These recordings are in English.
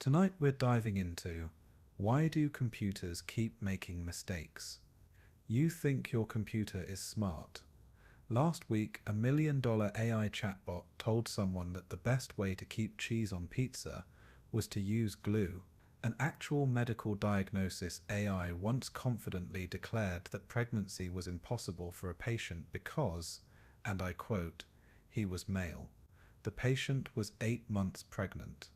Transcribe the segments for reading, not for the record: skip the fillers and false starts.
Tonight we're diving into why do computers keep making mistakes? You think your computer is smart. Last week, $1 million AI chatbot told someone that the best way to keep cheese on pizza was to use glue. An actual medical diagnosis AI once confidently declared that pregnancy was impossible for a patient because, and I quote, he was male. The patient was 8 months pregnant.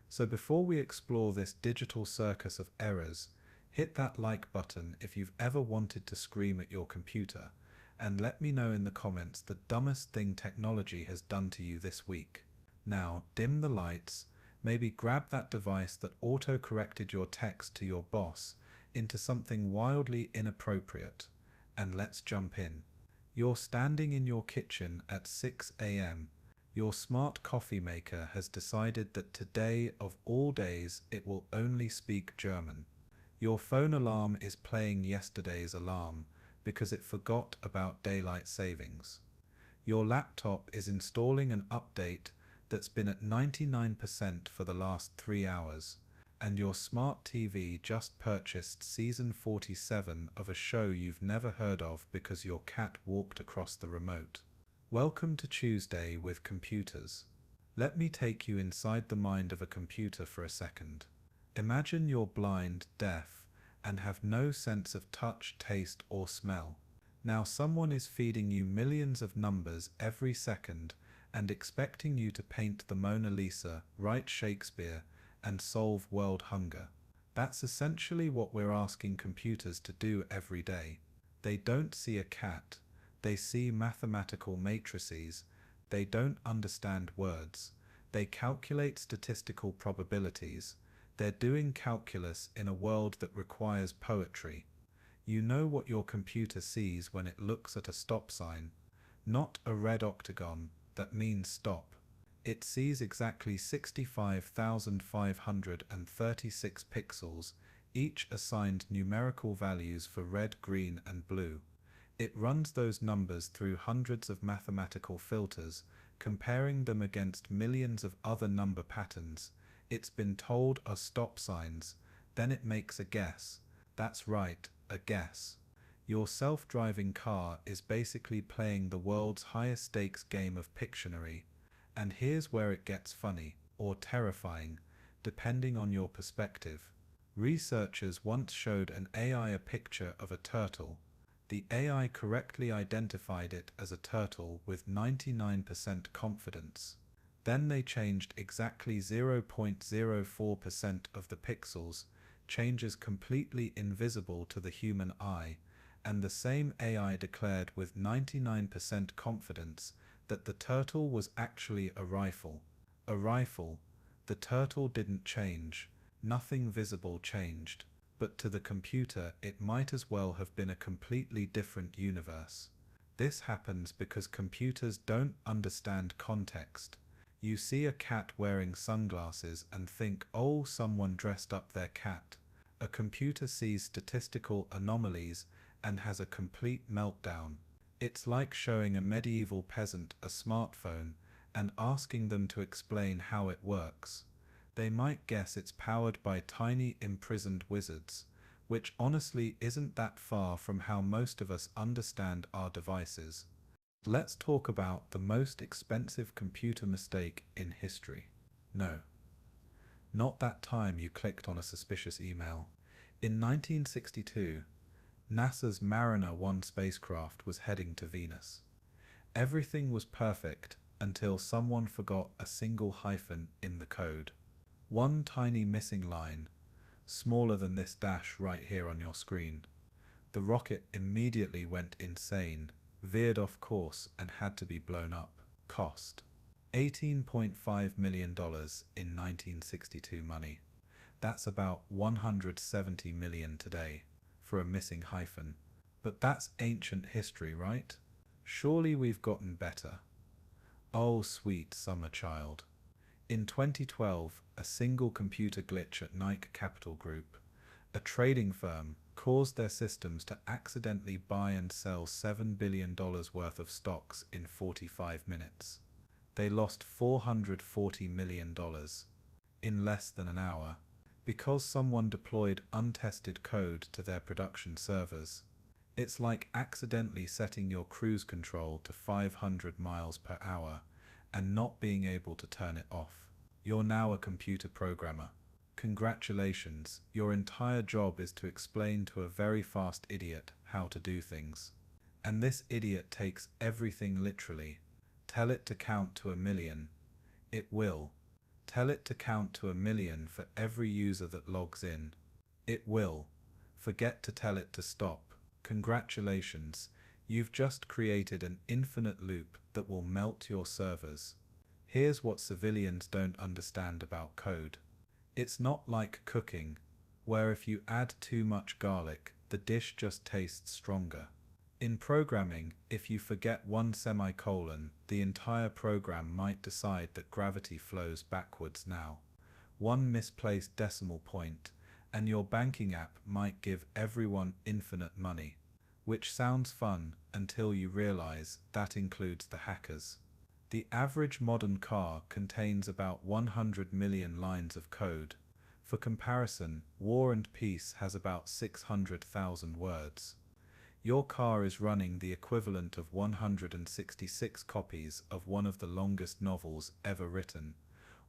So before we explore this digital circus of errors, hit that like button if you've ever wanted to scream at your computer, and let me know in the comments the dumbest thing technology has done to you this week. Now, dim the lights, maybe grab that device that auto-corrected your text to your boss into something wildly inappropriate, and let's jump in. You're standing in your kitchen at 6 a.m. Your smart coffee maker has decided that today of all days it will only speak German. Your phone alarm is playing yesterday's alarm because it forgot about daylight savings. Your laptop is installing an update that's been at 99% for the last 3 hours, and your smart TV just purchased season 47 of a show you've never heard of because your cat walked across the remote. Welcome to Tuesday with computers. Let me take you inside the mind of a computer for a second. Imagine you're blind, deaf, and have no sense of touch, taste, or smell. Now someone is feeding you millions of numbers every second and expecting you to paint the Mona Lisa, write Shakespeare, and solve world hunger. That's essentially what we're asking computers to do every day. They don't see a cat. They see mathematical matrices. They don't understand words. They calculate statistical probabilities. They're doing calculus in a world that requires poetry. You know what your computer sees when it looks at a stop sign. Not a red octagon that means stop. It sees exactly 65,536 pixels, each assigned numerical values for red, green, and blue. It runs those numbers through hundreds of mathematical filters, comparing them against millions of other number patterns. It's been told are stop signs, then it makes a guess. That's right, a guess. Your self-driving car is basically playing the world's highest stakes game of Pictionary. And here's where it gets funny, or terrifying, depending on your perspective. Researchers once showed an AI a picture of a turtle. The AI correctly identified it as a turtle with 99% confidence. Then they changed exactly 0.04% of the pixels, changes completely invisible to the human eye, and the same AI declared with 99% confidence that the turtle was actually a rifle. A rifle. The turtle didn't change. Nothing visible changed. But to the computer it might as well have been a completely different universe. This happens because computers don't understand context. You see a cat wearing sunglasses and think, oh, someone dressed up their cat. A computer sees statistical anomalies and has a complete meltdown. It's like showing a medieval peasant a smartphone and asking them to explain how it works. They might guess it's powered by tiny imprisoned wizards, which honestly isn't that far from how most of us understand our devices. Let's talk about the most expensive computer mistake in history. No, not that time you clicked on a suspicious email. In 1962, NASA's Mariner 1 spacecraft was heading to Venus. Everything was perfect until someone forgot a single hyphen in the code. One tiny missing line, smaller than this dash right here on your screen. The rocket immediately went insane, veered off course, and had to be blown up. Cost: $18.5 million in 1962 money. That's about $170 million today for a missing hyphen. But that's ancient history, right? Surely we've gotten better. Oh, sweet summer child. In 2012, a single computer glitch at Nike Capital Group, a trading firm, caused their systems to accidentally buy and sell $7 billion worth of stocks in 45 minutes. They lost $440 million. in less than an hour, because someone deployed untested code to their production servers. It's like accidentally setting your cruise control to 500 miles per hour and not being able to turn it off. You're now a computer programmer. Congratulations, your entire job is to explain to a very fast idiot how to do things. And this idiot takes everything literally. Tell it to count to 1,000,000. It will. Tell it to count to 1,000,000 for every user that logs in. It will. Forget to tell it to stop. Congratulations, you've just created an infinite loop that will melt your servers. Here's what civilians don't understand about code. It's not like cooking, where if you add too much garlic, the dish just tastes stronger. In programming, if you forget one semicolon, the entire program might decide that gravity flows backwards now. One misplaced decimal point, and your banking app might give everyone infinite money. Which sounds fun until you realize that includes the hackers. The average modern car contains about 100 million lines of code. For comparison, War and Peace has about 600,000 words. Your car is running the equivalent of 166 copies of one of the longest novels ever written,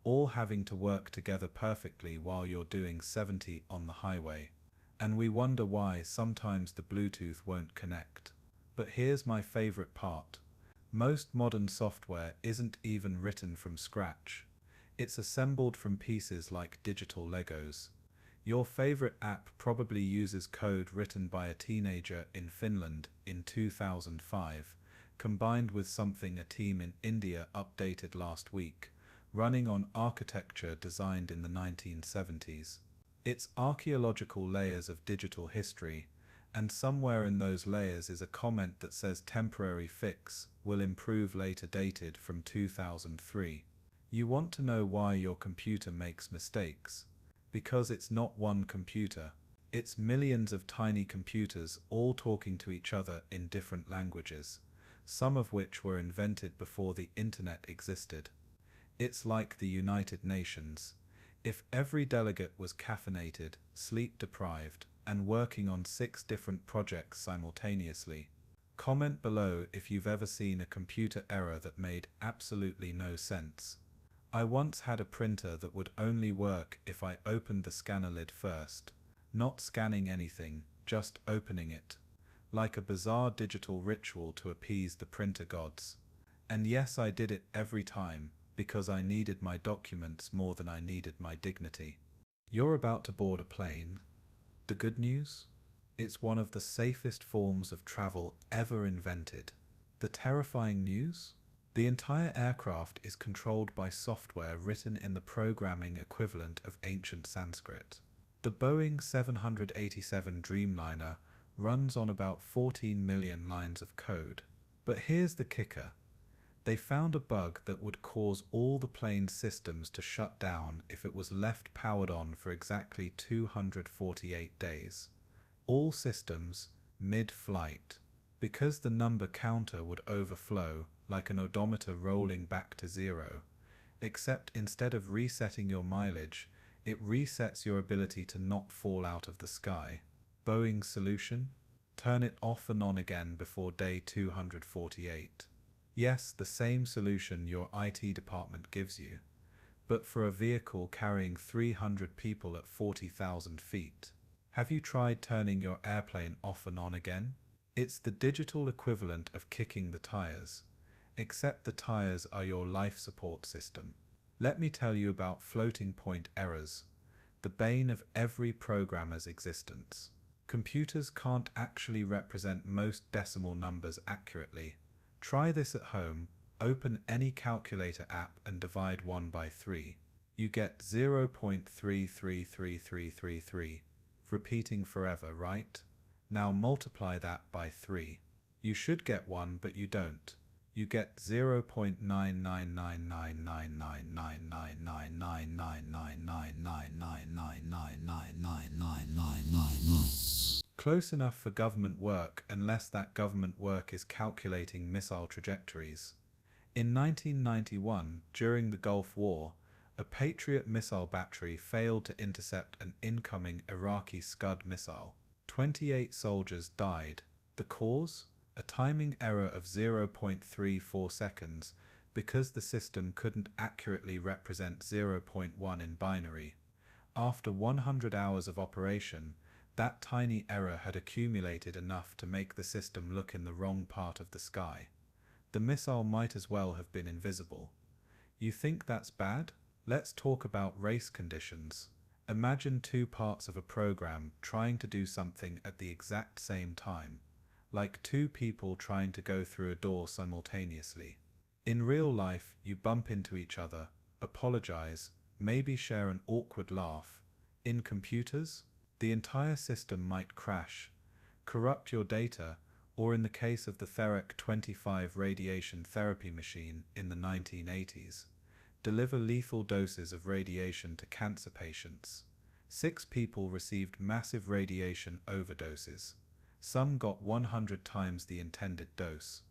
all having to work together perfectly while you're doing 70 on the highway. And we wonder why sometimes the Bluetooth won't connect. But here's my favorite part. Most modern software isn't even written from scratch. It's assembled from pieces like digital Legos. Your favorite app probably uses code written by a teenager in Finland in 2005, combined with something a team in India updated last week, running on architecture designed in the 1970s. It's archaeological layers of digital history, and somewhere in those layers is a comment that says temporary fix, will improve later, dated from 2003. You want to know why your computer makes mistakes? Because it's not one computer. It's millions of tiny computers all talking to each other in different languages, some of which were invented before the internet existed. It's like the United Nations. If every delegate was caffeinated, sleep-deprived, and working on 6 different projects simultaneously. Comment below if you've ever seen a computer error that made absolutely no sense. I once had a printer that would only work if I opened the scanner lid first, not scanning anything, just opening it, like a bizarre digital ritual to appease the printer gods. And yes, I did it every time, because I needed my documents more than I needed my dignity. You're about to board a plane. The good news? It's one of the safest forms of travel ever invented. The terrifying news? The entire aircraft is controlled by software written in the programming equivalent of ancient Sanskrit. The Boeing 787 Dreamliner runs on about 14 million lines of code. But here's the kicker. They found a bug that would cause all the plane's systems to shut down if it was left powered on for exactly 248 days. All systems, mid-flight. Because the number counter would overflow, like an odometer rolling back to 0, except instead of resetting your mileage, it resets your ability to not fall out of the sky. Boeing's solution? Turn it off and on again before day 248. Yes, the same solution your IT department gives you, but for a vehicle carrying 300 people at 40,000 feet. Have you tried turning your airplane off and on again? It's the digital equivalent of kicking the tires, except the tires are your life support system. Let me tell you about floating point errors, the bane of every programmer's existence. Computers can't actually represent most decimal numbers accurately. Try this at home. Open any calculator app and divide 1 by 3. You get 0.333333, repeating forever, right? Now multiply that by 3. You should get 1, but you don't. You get 0.999999999999999999999999999999999999999999999999999999999. Close enough for government work, unless that government work is calculating missile trajectories. In 1991, during the Gulf War, A Patriot missile battery failed to intercept an incoming Iraqi Scud missile. 28 soldiers died. The cause? A timing error of 0.34 seconds because the system couldn't accurately represent 0 0.1 in binary. After 100 hours of operation, that tiny error had accumulated enough to make the system look in the wrong part of the sky. The missile might as well have been invisible. You think that's bad? Let's talk about race conditions. Imagine two parts of a program trying to do something at the exact same time, like two people trying to go through a door simultaneously. In real life, you bump into each other, apologize, maybe share an awkward laugh. In computers, the entire system might crash, corrupt your data, or in the case of the Therec 25 radiation therapy machine in the 1980s, deliver lethal doses of radiation to cancer patients. 6 people received massive radiation overdoses. Some got 100 times the intended dose.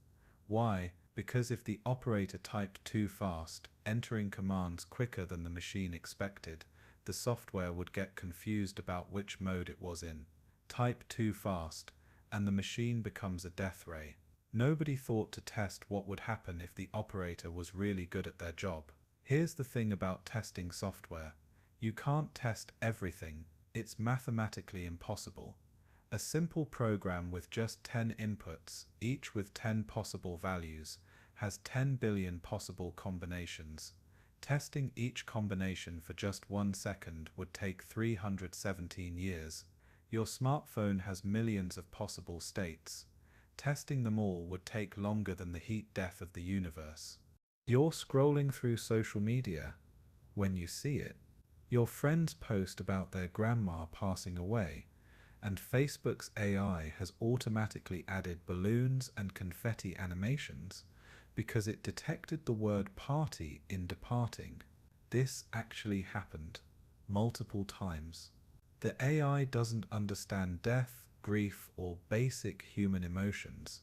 Why? Because if the operator typed too fast, entering commands quicker than the machine expected, the software would get confused about which mode it was in. Type too fast, and the machine becomes a death ray. Nobody thought to test what would happen if the operator was really good at their job. Here's the thing about testing software. You can't test everything. It's mathematically impossible. A simple program with just 10 inputs, each with 10 possible values, has 10 billion possible combinations. Testing each combination for just 1 second would take 317 years. Your smartphone has millions of possible states. Testing them all would take longer than the heat death of the universe. You're scrolling through social media. When you see it, your friends post about their grandma passing away, and Facebook's AI has automatically added balloons and confetti animations because it detected the word party in departing. This actually happened multiple times. The AI doesn't understand death, grief, or basic human emotions.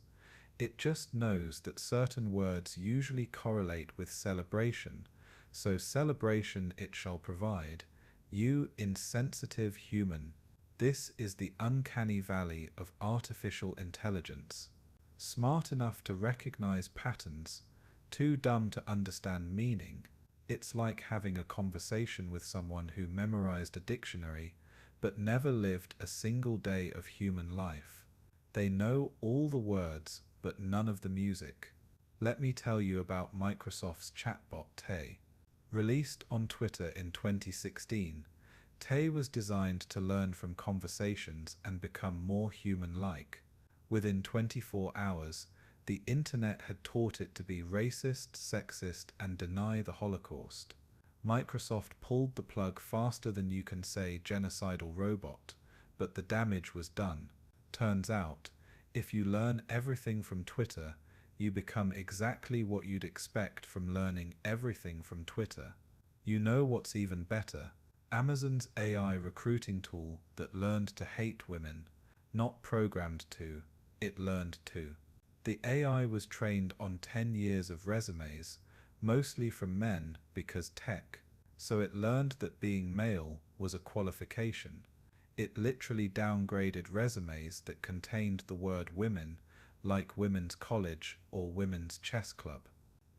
It just knows that certain words usually correlate with celebration, so celebration it shall provide. You insensitive human. This is the uncanny valley of artificial intelligence. Smart enough to recognize patterns, too dumb to understand meaning. It's like having a conversation with someone who memorized a dictionary but never lived a single day of human life. They know all the words but none of the music. Let me tell you about Microsoft's chatbot Tay. Released on Twitter in 2016, Tay was designed to learn from conversations and become more human-like. Within 24 hours, the internet had taught it to be racist, sexist, and deny the Holocaust. Microsoft pulled the plug faster than you can say genocidal robot, but the damage was done. Turns out, if you learn everything from Twitter, you become exactly what you'd expect from learning everything from Twitter. You know what's even better? Amazon's AI recruiting tool that learned to hate women, not programmed to, it learned to. The AI was trained on 10 years of resumes, mostly from men because tech, so it learned that being male was a qualification. It literally downgraded resumes that contained the word women, like women's college or women's chess club.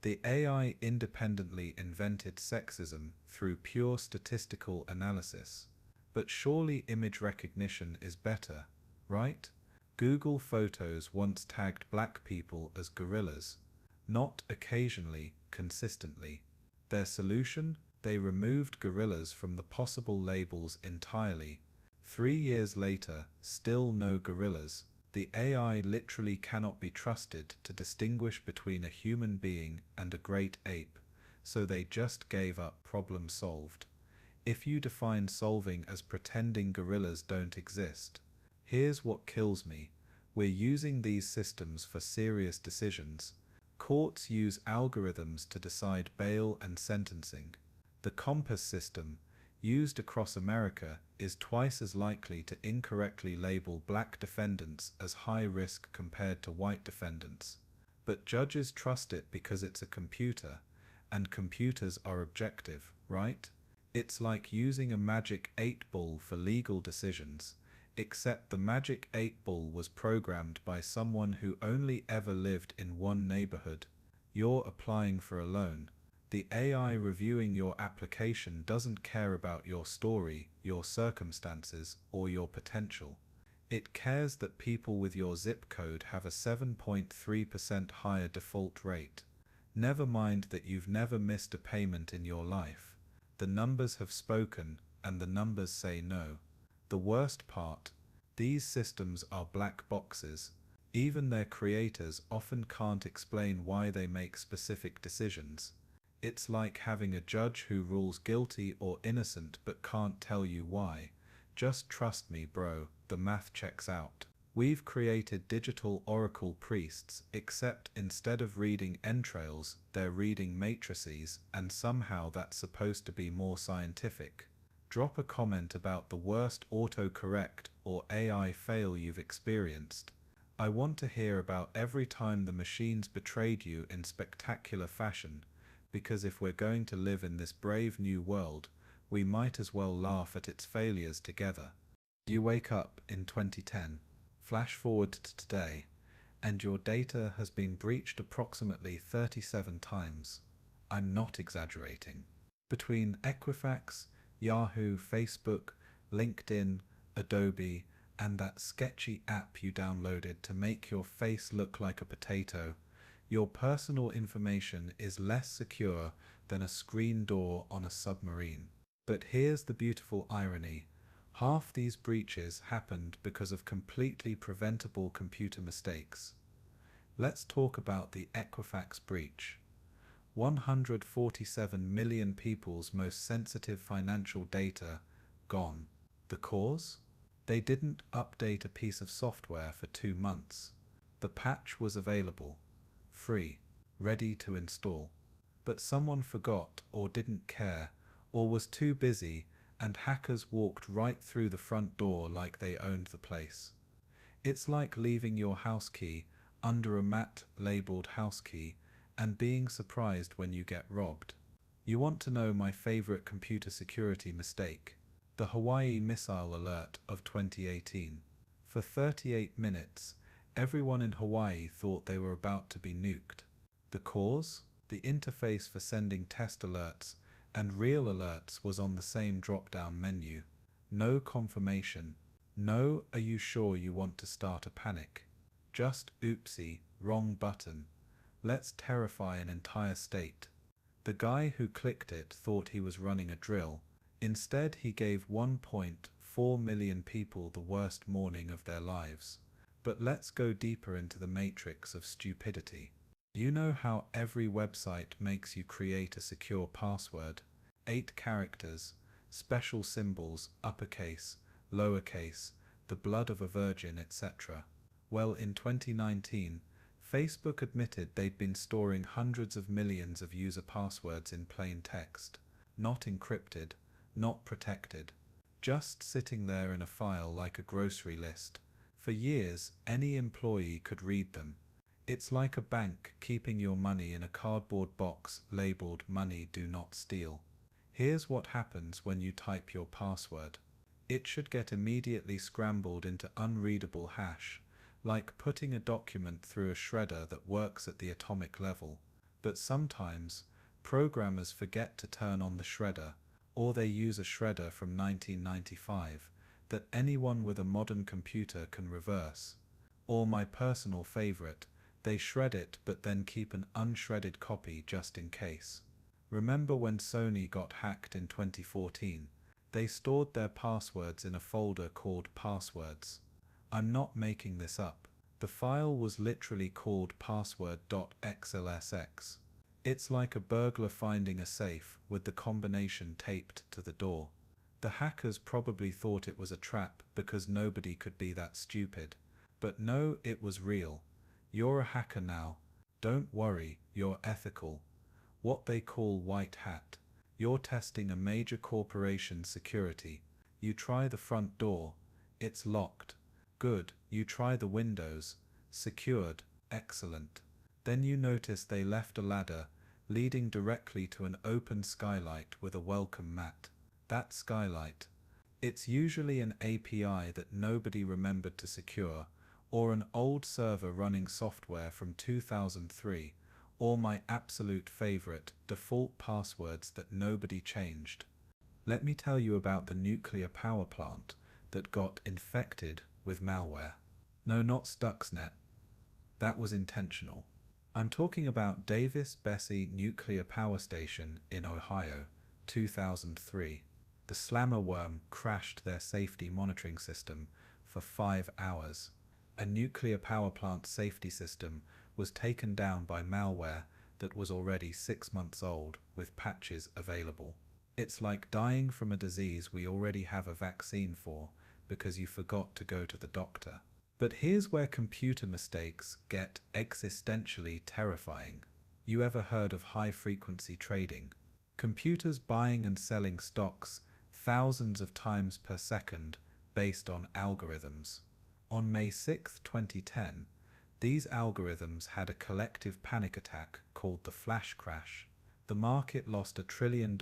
The AI independently invented sexism through pure statistical analysis. But surely image recognition is better, right? Google Photos once tagged black people as gorillas. Not occasionally, consistently. Their solution? They removed gorillas from the possible labels entirely. 3 years later, still no gorillas. The AI literally cannot be trusted to distinguish between a human being and a great ape, so they just gave up. Problem solved. If you define solving as pretending gorillas don't exist, here's what kills me. We're using these systems for serious decisions. Courts use algorithms to decide bail and sentencing. The Compass system, used across America, is twice as likely to incorrectly label black defendants as high risk compared to white defendants. But judges trust it because it's a computer, and computers are objective, right? It's like using a magic 8 ball for legal decisions, except the magic 8 ball was programmed by someone who only ever lived in one neighborhood. You're applying for a loan. The AI reviewing your application doesn't care about your story, your circumstances, or your potential. It cares that people with your zip code have a 7.3% higher default rate. Never mind that you've never missed a payment in your life. The numbers have spoken, and the numbers say no. The worst part, these systems are black boxes. Even their creators often can't explain why they make specific decisions. It's like having a judge who rules guilty or innocent but can't tell you why. Just trust me, bro, the math checks out. We've created digital oracle priests, except instead of reading entrails, they're reading matrices, and somehow that's supposed to be more scientific. Drop a comment about the worst autocorrect or AI fail you've experienced. I want to hear about every time the machines betrayed you in spectacular fashion, because if we're going to live in this brave new world, we might as well laugh at its failures together. You wake up in 2010. Flash forward to today, and your data has been breached approximately 37 times. I'm not exaggerating. Between Equifax, Yahoo, Facebook, LinkedIn, Adobe, and that sketchy app you downloaded to make your face look like a potato, your personal information is less secure than a screen door on a submarine. But here's the beautiful irony. Half these breaches happened because of completely preventable computer mistakes. Let's talk about the Equifax breach. 147 million people's most sensitive financial data gone. The cause? They didn't update a piece of software for 2 months. The patch was available, free, ready to install. But someone forgot or didn't care or was too busy, and hackers walked right through the front door like they owned the place. It's like leaving your house key under a mat labeled house key and being surprised when you get robbed. You want to know my favorite computer security mistake? The Hawaii missile alert of 2018. For 38 minutes, everyone in Hawaii thought they were about to be nuked. The cause? The interface for sending test alerts and real alerts was on the same drop-down menu. No confirmation. No, are you sure you want to start a panic? Just oopsie, wrong button. Let's terrify an entire state. The guy who clicked it thought he was running a drill. Instead, he gave 1.4 million people the worst morning of their lives. But let's go deeper into the matrix of stupidity. You know how every website makes you create a secure password? 8 characters, special symbols, uppercase, lowercase, the blood of a virgin, etc. Well, in 2019, Facebook admitted they'd been storing hundreds of millions of user passwords in plain text, not encrypted, not protected, just sitting there in a file like a grocery list. For years, any employee could read them. It's like a bank keeping your money in a cardboard box labeled "Money Do Not Steal." Here's what happens when you type your password. It should get immediately scrambled into unreadable hash, like putting a document through a shredder that works at the atomic level. But sometimes, programmers forget to turn on the shredder, or they use a shredder from 1995 that anyone with a modern computer can reverse. Or my personal favorite, they shred it but then keep an unshredded copy just in case. Remember when Sony got hacked in 2014? They stored their passwords in a folder called passwords. I'm not making this up. The file was literally called password.xlsx. It's like a burglar finding a safe with the combination taped to the door. The hackers probably thought it was a trap because nobody could be that stupid. But no, it was real. You're a hacker now. Don't worry, you're ethical. What they call white hat. You're testing a major corporation's security. You try the front door. It's locked. Good. You try the windows. Secured. Excellent. Then you notice they left a ladder leading directly to an open skylight with a welcome mat. That skylight. It's usually an API that nobody remembered to secure, or an old server running software from 2003, or my absolute favorite, default passwords that nobody changed. Let me tell you about the nuclear power plant that got infected with malware. No, not Stuxnet. That was intentional. I'm talking about Davis-Besse Nuclear Power Station in Ohio, 2003. The slammer worm crashed their safety monitoring system for 5 hours. A nuclear power plant safety system was taken down by malware that was already 6 months old with patches available. It's like dying from a disease we already have a vaccine for because you forgot to go to the doctor. But here's where computer mistakes get existentially terrifying. You ever heard of high-frequency trading? Computers buying and selling stocks thousands of times per second based on algorithms. On May 6, 2010, these algorithms had a collective panic attack called the flash crash. The market lost $1 trillion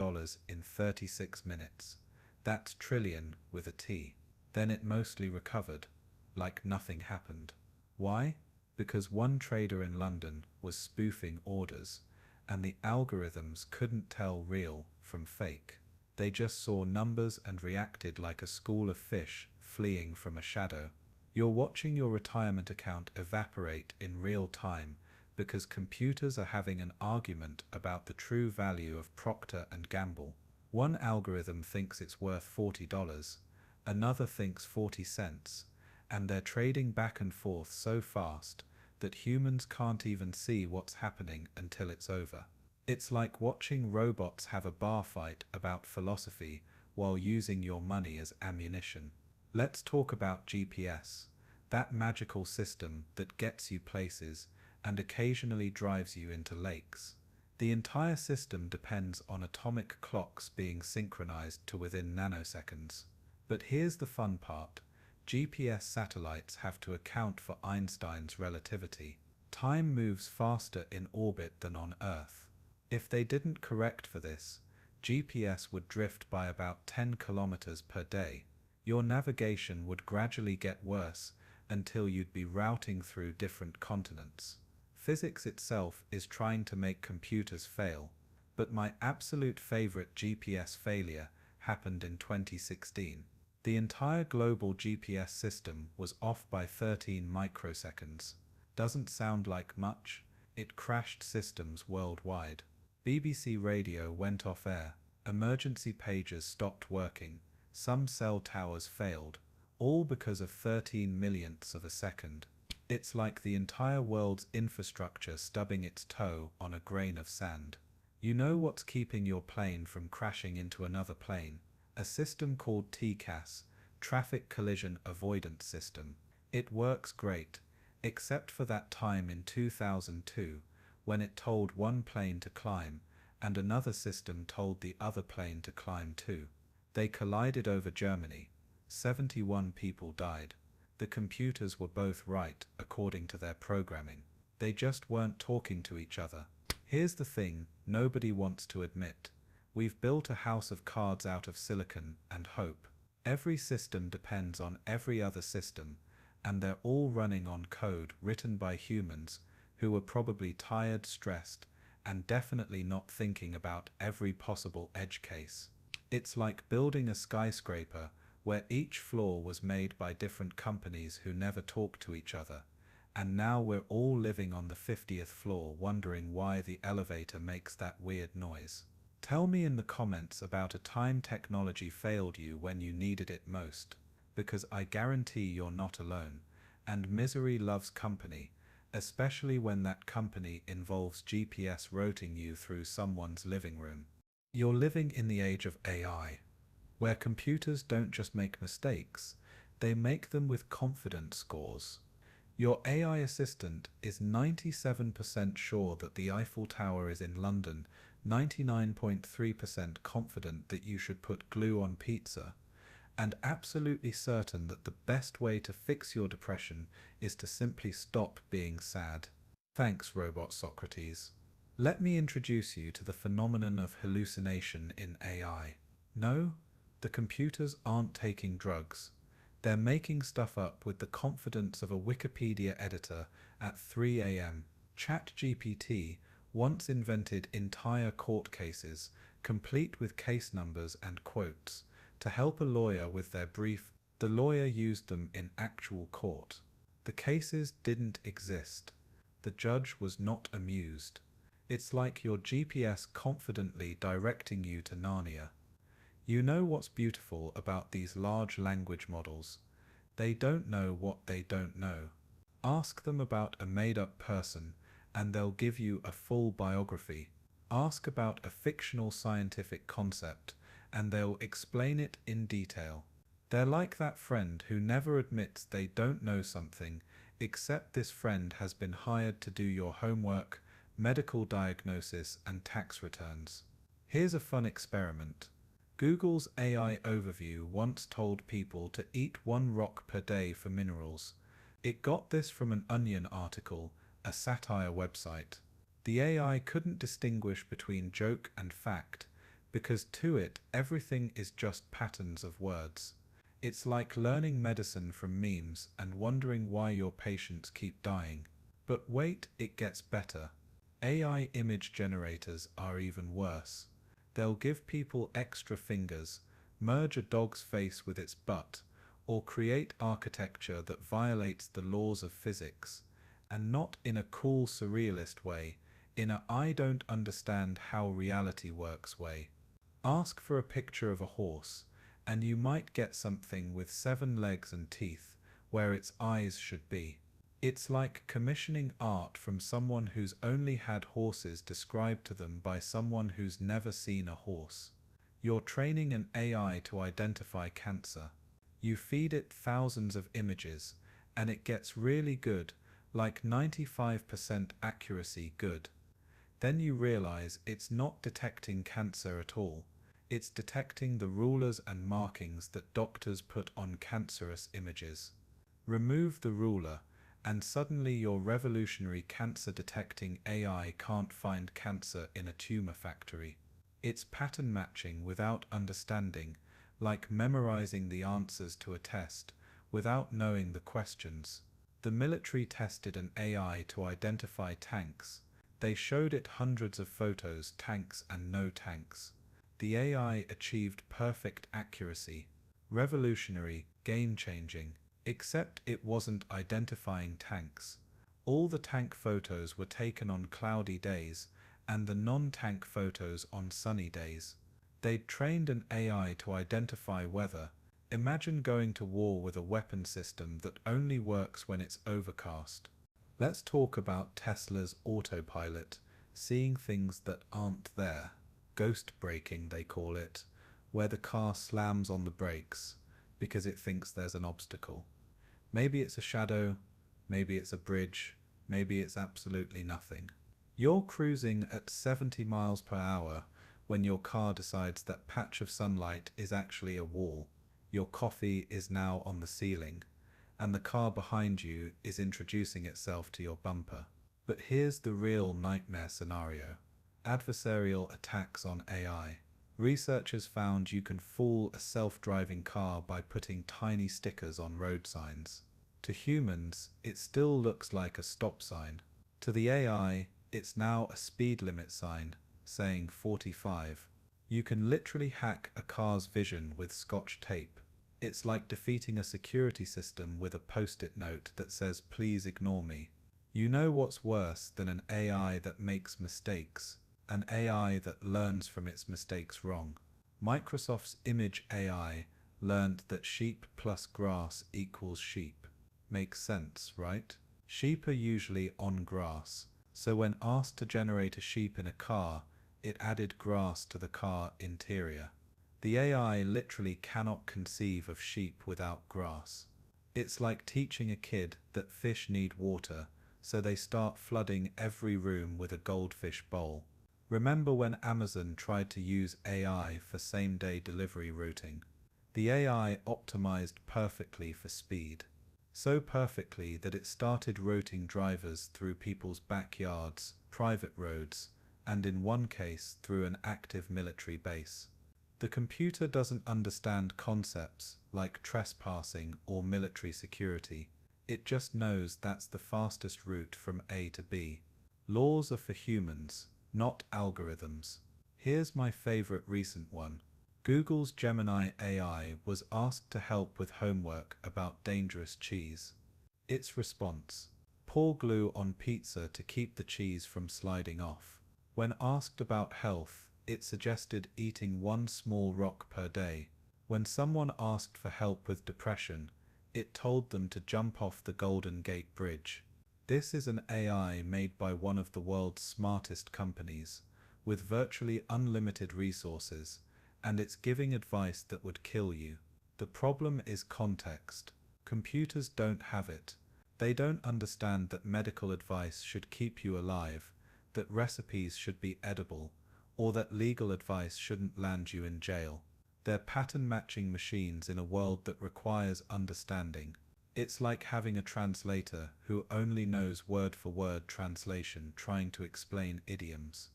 in 36 minutes. That's trillion with a T. Then it mostly recovered, like nothing happened. Why? Because one trader in London was spoofing orders, and the algorithms couldn't tell real from fake. They just saw numbers and reacted like a school of fish fleeing from a shadow. You're watching your retirement account evaporate in real time because computers are having an argument about the true value of Procter & Gamble. One algorithm thinks it's worth $40, another thinks 40 cents, and they're trading back and forth so fast that humans can't even see what's happening until it's over. It's like watching robots have a bar fight about philosophy while using your money as ammunition. Let's talk about GPS, that magical system that gets you places and occasionally drives you into lakes. The entire system depends on atomic clocks being synchronized to within nanoseconds. But here's the fun part. GPS satellites have to account for Einstein's relativity. Time moves faster in orbit than on Earth. If they didn't correct for this, GPS would drift by about 10 kilometers per day. Your navigation would gradually get worse until you'd be routing through different continents. Physics itself is trying to make computers fail, but my absolute favorite GPS failure happened in 2016. The entire global GPS system was off by 13 microseconds. Doesn't sound like much? It crashed systems worldwide. BBC Radio went off air, emergency pages stopped working, some cell towers failed, all because of 13 millionths of a second. It's like the entire world's infrastructure stubbing its toe on a grain of sand. You know what's keeping your plane from crashing into another plane? A system called TCAS, Traffic Collision Avoidance System. It works great, except for that time in 2002 when it told one plane to climb and another system told the other plane to climb too. They collided over Germany. 71 people died. The computers were both right according to their programming. They just weren't talking to each other. Here's the thing nobody wants to admit. We've built a house of cards out of silicon and hope. Every system depends on every other system, and they're all running on code written by humans who were probably tired, stressed, and definitely not thinking about every possible edge case. It's like building a skyscraper where each floor was made by different companies who never talk to each other, and now we're all living on the 50th floor wondering why the elevator makes that weird noise. Tell me in the comments about a time technology failed you when you needed it most, because I guarantee you're not alone, and misery loves company, especially when that company involves GPS routing you through someone's living room. You're living in the age of AI, where computers don't just make mistakes, they make them with confidence scores. Your AI assistant is 97% sure that the Eiffel Tower is in London, 99.3% confident that you should put glue on pizza, and absolutely certain that the best way to fix your depression is to simply stop being sad. Thanks, Robot Socrates. Let me introduce you to the phenomenon of hallucination in AI. No, the computers aren't taking drugs. They're making stuff up with the confidence of a Wikipedia editor at 3 a.m. ChatGPT once invented entire court cases, complete with case numbers and quotes, to help a lawyer with their brief. The lawyer used them in actual court. The cases didn't exist. The judge was not amused. It's like your GPS confidently directing you to Narnia. You know what's beautiful about these large language models? They don't know what they don't know. Ask them about a made-up person, and they'll give you a full biography. Ask about a fictional scientific concept, and they'll explain it in detail. They're like that friend who never admits they don't know something, except this friend has been hired to do your homework, medical diagnosis, and tax returns. Here's a fun experiment. Google's AI overview once told people to eat 1 rock per day for minerals. It got this from an Onion article, a satire website. The AI couldn't distinguish between joke and fact, because to it everything is just patterns of words. It's like learning medicine from memes and wondering why your patients keep dying. But wait, it gets better. AI image generators are even worse. They'll give people extra fingers, merge a dog's face with its butt, or create architecture that violates the laws of physics, and not in a cool surrealist way, in a I don't understand how reality works way. Ask for a picture of a horse, and you might get something with 7 legs and teeth, where its eyes should be. It's like commissioning art from someone who's only had horses described to them by someone who's never seen a horse. You're training an AI to identify cancer. You feed it thousands of images, and it gets really good, like 95% accuracy good. Then you realize it's not detecting cancer at all. It's detecting the rulers and markings that doctors put on cancerous images. Remove the ruler, and suddenly your revolutionary cancer-detecting AI can't find cancer in a tumor factory. It's pattern matching without understanding, like memorizing the answers to a test, without knowing the questions. The military tested an AI to identify tanks. They showed it hundreds of photos, tanks and no tanks. The AI achieved perfect accuracy. Revolutionary, game-changing. Except it wasn't identifying tanks. All the tank photos were taken on cloudy days, and the non-tank photos on sunny days. They'd trained an AI to identify weather. Imagine going to war with a weapon system that only works when it's overcast. Let's talk about Tesla's autopilot, seeing things that aren't there. Ghost braking, they call it, where the car slams on the brakes because it thinks there's an obstacle. Maybe it's a shadow, maybe it's a bridge, maybe it's absolutely nothing. You're cruising at 70 miles per hour when your car decides that patch of sunlight is actually a wall. Your coffee is now on the ceiling, and the car behind you is introducing itself to your bumper. But here's the real nightmare scenario. Adversarial attacks on AI. Researchers found you can fool a self-driving car by putting tiny stickers on road signs. To humans, it still looks like a stop sign. To the AI, it's now a speed limit sign, saying 45. You can literally hack a car's vision with Scotch tape. It's like defeating a security system with a post-it note that says, "Please ignore me." You know what's worse than an AI that makes mistakes? An AI that learns from its mistakes wrong. Microsoft's Image AI learned that sheep plus grass equals sheep. Makes sense, right? Sheep are usually on grass, so when asked to generate a sheep in a car, it added grass to the car interior. The AI literally cannot conceive of sheep without grass. It's like teaching a kid that fish need water, so they start flooding every room with a goldfish bowl. Remember when Amazon tried to use AI for same-day delivery routing? The AI optimized perfectly for speed. So perfectly that it started routing drivers through people's backyards, private roads, and in one case through an active military base. The computer doesn't understand concepts like trespassing or military security. It just knows that's the fastest route from A to B. Laws are for humans, not algorithms. Here's my favorite recent one. Google's Gemini AI was asked to help with homework about dangerous cheese. Its response: pour glue on pizza to keep the cheese from sliding off. When asked about health, it suggested eating one small rock per day. When someone asked for help with depression, it told them to jump off the Golden Gate Bridge. This is an AI made by one of the world's smartest companies, with virtually unlimited resources, and it's giving advice that would kill you. The problem is context. Computers don't have it. They don't understand that medical advice should keep you alive, that recipes should be edible, or that legal advice shouldn't land you in jail. They're pattern-matching machines in a world that requires understanding. It's like having a translator who only knows word-for-word translation trying to explain idioms.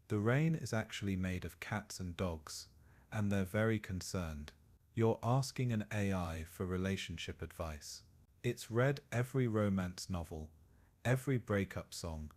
The rain is actually made of cats and dogs, and they're very concerned. You're asking an AI for relationship advice. It's read every romance novel, every breakup song,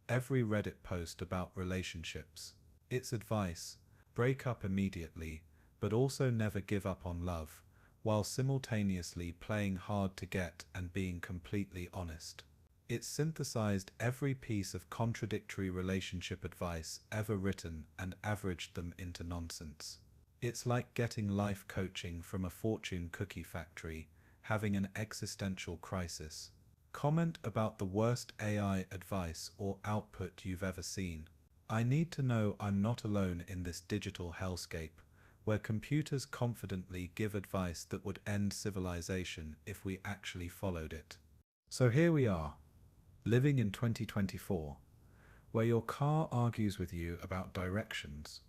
every Reddit post about relationships. Its advice: break up immediately, but also never give up on love, while simultaneously playing hard to get and being completely honest. It synthesized every piece of contradictory relationship advice ever written and averaged them into nonsense. It's like getting life coaching from a fortune cookie factory, having an existential crisis. Comment about the worst AI advice or output you've ever seen. I need to know I'm not alone in this digital hellscape, where computers confidently give advice that would end civilization if we actually followed it. So here we are, living in 2024, where your car argues with you about directions,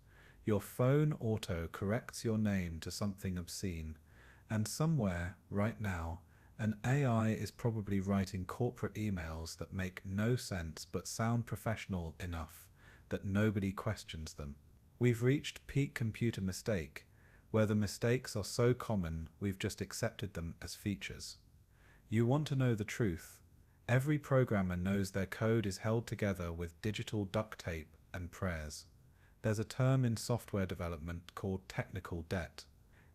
your phone auto corrects your name to something obscene, and somewhere, right now, an AI is probably writing corporate emails that make no sense but sound professional enough that nobody questions them. We've reached peak computer mistake, where the mistakes are so common we've just accepted them as features. You want to know the truth? Every programmer knows their code is held together with digital duct tape and prayers. There's a term in software development called technical debt.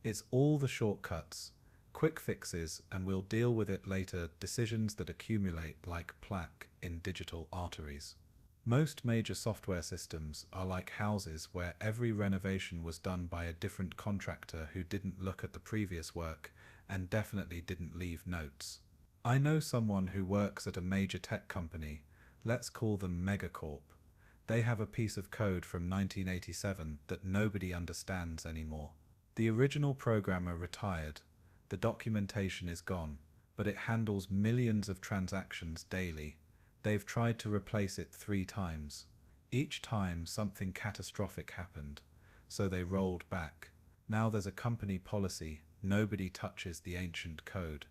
It's all the shortcuts, quick fixes, and we'll deal with it later decisions that accumulate like plaque in digital arteries. Most major software systems are like houses where every renovation was done by a different contractor who didn't look at the previous work and definitely didn't leave notes. I know someone who works at a major tech company, let's call them Megacorp. They have a piece of code from 1987 that nobody understands anymore. The original programmer retired, the documentation is gone, but it handles millions of transactions daily. They've tried to replace it 3 times. Each time something catastrophic happened, so they rolled back. Now there's a company policy: nobody touches the ancient code.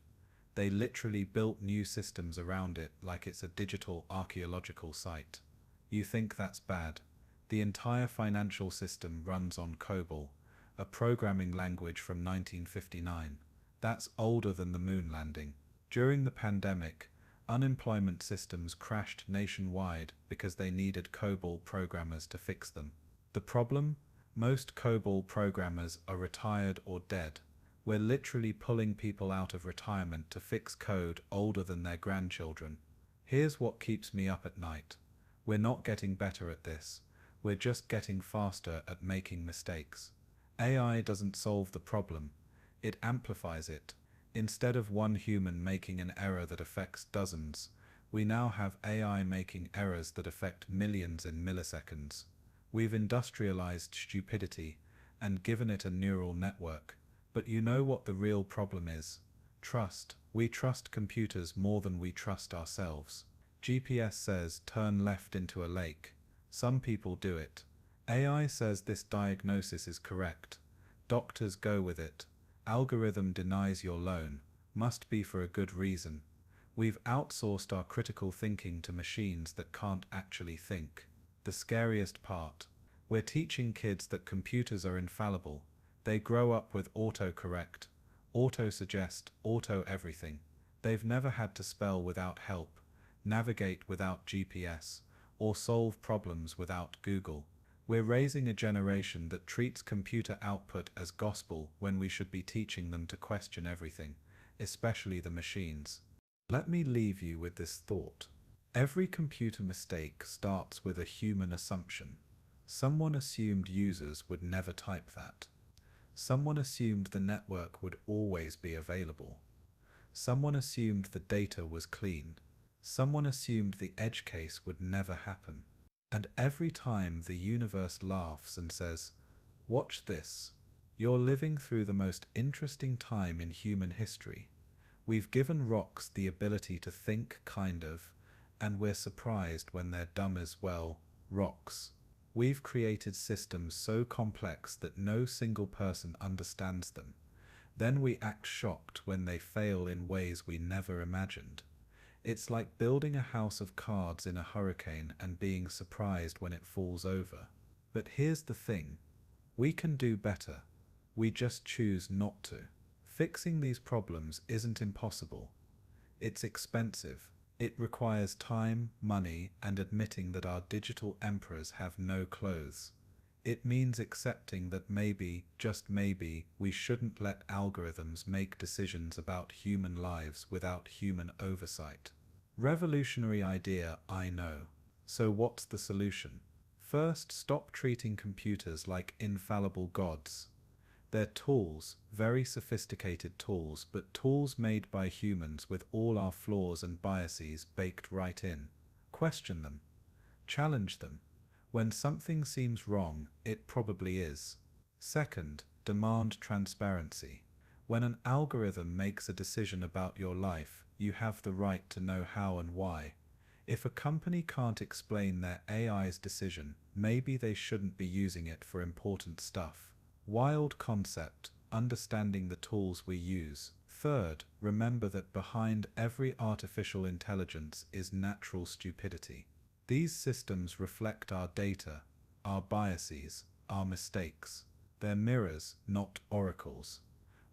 They literally built new systems around it like it's a digital archaeological site. You think that's bad? The entire financial system runs on COBOL, a programming language from 1959. That's older than the moon landing. During the pandemic, unemployment systems crashed nationwide because they needed COBOL programmers to fix them. The problem? Most COBOL programmers are retired or dead. We're literally pulling people out of retirement to fix code older than their grandchildren. Here's what keeps me up at night. We're not getting better at this. We're just getting faster at making mistakes. AI doesn't solve the problem. It amplifies it. Instead of one human making an error that affects dozens, we now have AI making errors that affect millions in milliseconds. We've industrialized stupidity and given it a neural network. But you know what the real problem is? Trust. We trust computers more than we trust ourselves. GPS says turn left into a lake. Some people do it. AI says this diagnosis is correct. Doctors go with it. Algorithm denies your loan. Must be for a good reason. We've outsourced our critical thinking to machines that can't actually think. The scariest part. We're teaching kids that computers are infallible. They grow up with autocorrect, auto-suggest, auto-everything. They've never had to spell without help, navigate without GPS, or solve problems without Google. We're raising a generation that treats computer output as gospel when we should be teaching them to question everything, especially the machines. Let me leave you with this thought. Every computer mistake starts with a human assumption. Someone assumed users would never type that. Someone assumed the network would always be available. Someone assumed the data was clean. Someone assumed the edge case would never happen. And every time the universe laughs and says, "Watch this. You're living through the most interesting time in human history. We've given rocks the ability to think, kind of, and we're surprised when they're dumb as well, rocks. We've created systems so complex that no single person understands them. Then we act shocked when they fail in ways we never imagined. It's like building a house of cards in a hurricane and being surprised when it falls over. But here's the thing. We can do better. We just choose not to. Fixing these problems isn't impossible. It's expensive. It requires time, money, and admitting that our digital emperors have no clothes. It means accepting that maybe, just maybe, we shouldn't let algorithms make decisions about human lives without human oversight. Revolutionary idea, I know. So what's the solution? First, stop treating computers like infallible gods. They're tools, very sophisticated tools, but tools made by humans with all our flaws and biases baked right in. Question them. Challenge them. When something seems wrong, it probably is. Second, demand transparency. When an algorithm makes a decision about your life, you have the right to know how and why. If a company can't explain their AI's decision, maybe they shouldn't be using it for important stuff. Wild concept, understanding the tools we use. Third, remember that behind every artificial intelligence is natural stupidity. These systems reflect our data, our biases, our mistakes. They're mirrors, not oracles.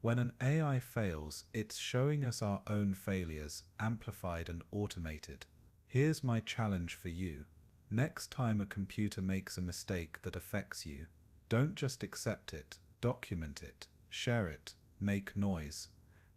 When an AI fails, it's showing us our own failures, amplified and automated. Here's my challenge for you. Next time a computer makes a mistake that affects you, don't just accept it, document it, share it, make noise.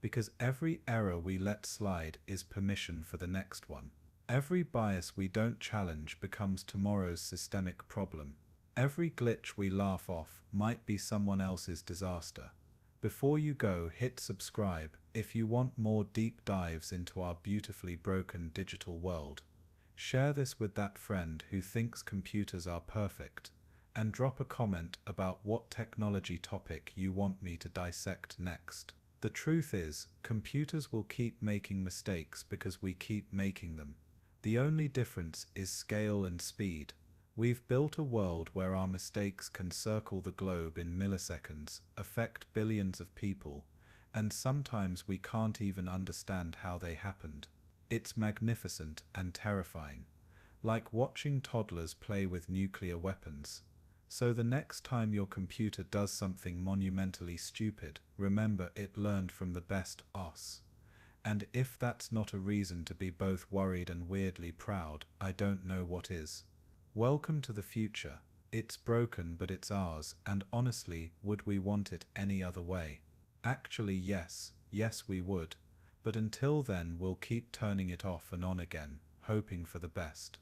Because every error we let slide is permission for the next one. Every bias we don't challenge becomes tomorrow's systemic problem. Every glitch we laugh off might be someone else's disaster. Before you go, hit subscribe if you want more deep dives into our beautifully broken digital world. Share this with that friend who thinks computers are perfect, and drop a comment about what technology topic you want me to dissect next. The truth is, computers will keep making mistakes because we keep making them. The only difference is scale and speed. We've built a world where our mistakes can circle the globe in milliseconds, affect billions of people, and sometimes we can't even understand how they happened. It's magnificent and terrifying, like watching toddlers play with nuclear weapons. So the next time your computer does something monumentally stupid, remember it learned from the best us. And if that's not a reason to be both worried and weirdly proud, I don't know what is. Welcome to the future. It's broken, but it's ours, and honestly, would we want it any other way? Actually, yes we would. But until then, we'll keep turning it off and on again, hoping for the best.